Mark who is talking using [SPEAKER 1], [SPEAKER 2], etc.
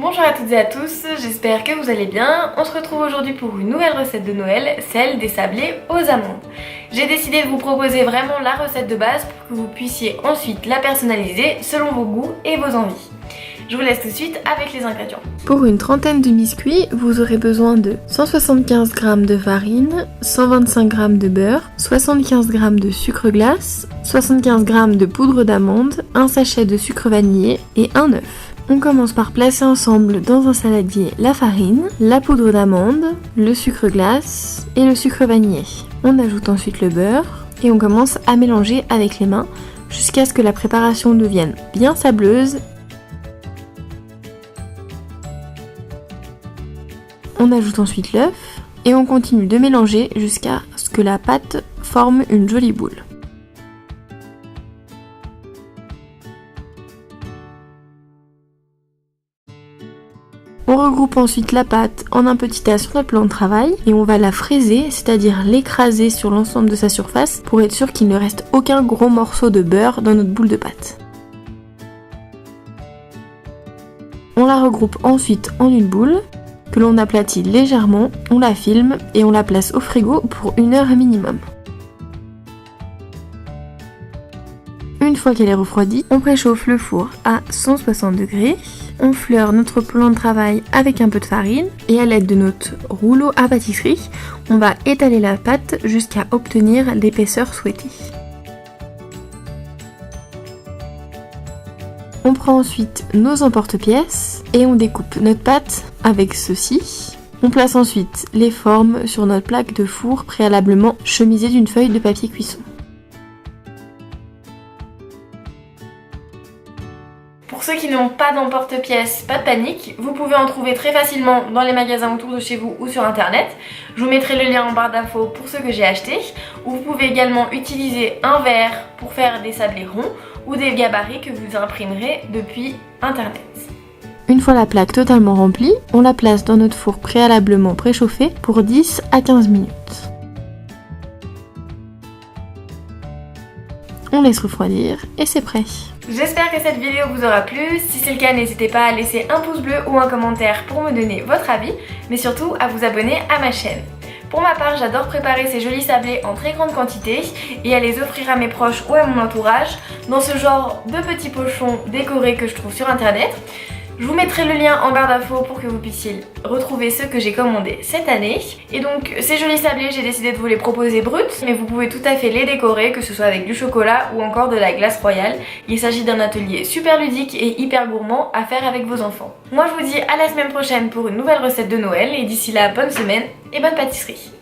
[SPEAKER 1] Bonjour à toutes et à tous, j'espère que vous allez bien. On se retrouve aujourd'hui pour une nouvelle recette de Noël, celle des sablés aux amandes. J'ai décidé de vous proposer vraiment la recette de base pour que vous puissiez ensuite la personnaliser selon vos goûts et vos envies. Je vous laisse tout de suite avec les ingrédients.
[SPEAKER 2] Pour une trentaine de biscuits, vous aurez besoin de 175 g de farine, 125 g de beurre, 75 g de sucre glace, 75 g de poudre d'amande, un sachet de sucre vanillé et un œuf. On commence par placer ensemble dans un saladier la farine, la poudre d'amande, le sucre glace et le sucre vanillé. On ajoute ensuite le beurre et on commence à mélanger avec les mains jusqu'à ce que la préparation devienne bien sableuse. On ajoute ensuite l'œuf et on continue de mélanger jusqu'à ce que la pâte forme une jolie boule. On regroupe ensuite la pâte en un petit tas sur notre plan de travail et on va la fraiser, c'est-à-dire l'écraser sur l'ensemble de sa surface pour être sûr qu'il ne reste aucun gros morceau de beurre dans notre boule de pâte. On la regroupe ensuite en une boule que l'on aplatit légèrement, on la filme et on la place au frigo pour 1 heure minimum. Une fois qu'elle est refroidie, on préchauffe le four à 160 degrés. On fleure notre plan de travail avec un peu de farine et à l'aide de notre rouleau à pâtisserie, on va étaler la pâte jusqu'à obtenir l'épaisseur souhaitée. On prend ensuite nos emporte-pièces et on découpe notre pâte avec ceci. On place ensuite les formes sur notre plaque de four préalablement chemisée d'une feuille de papier cuisson.
[SPEAKER 1] Pour ceux qui n'ont pas d'emporte-pièces, pas de panique, vous pouvez en trouver très facilement dans les magasins autour de chez vous ou sur internet. Je vous mettrai le lien en barre d'infos pour ceux que j'ai achetés. Vous pouvez également utiliser un verre pour faire des sablés ronds ou des gabarits que vous imprimerez depuis internet.
[SPEAKER 2] Une fois la plaque totalement remplie, on la place dans notre four préalablement préchauffé pour 10 à 15 minutes. On laisse refroidir et c'est prêt.
[SPEAKER 1] J'espère que cette vidéo vous aura plu. Si c'est le cas, n'hésitez pas à laisser un pouce bleu ou un commentaire pour me donner votre avis, mais surtout à vous abonner à ma chaîne. Pour ma part, j'adore préparer ces jolis sablés en très grande quantité et à les offrir à mes proches ou à mon entourage dans ce genre de petits pochons décorés que je trouve sur internet. Je vous mettrai le lien en barre d'infos pour que vous puissiez retrouver ceux que j'ai commandés cette année. Et donc ces jolis sablés, j'ai décidé de vous les proposer bruts, mais vous pouvez tout à fait les décorer, que ce soit avec du chocolat ou encore de la glace royale. Il s'agit d'un atelier super ludique et hyper gourmand à faire avec vos enfants. Moi je vous dis à la semaine prochaine pour une nouvelle recette de Noël et d'ici là, bonne semaine et bonne pâtisserie.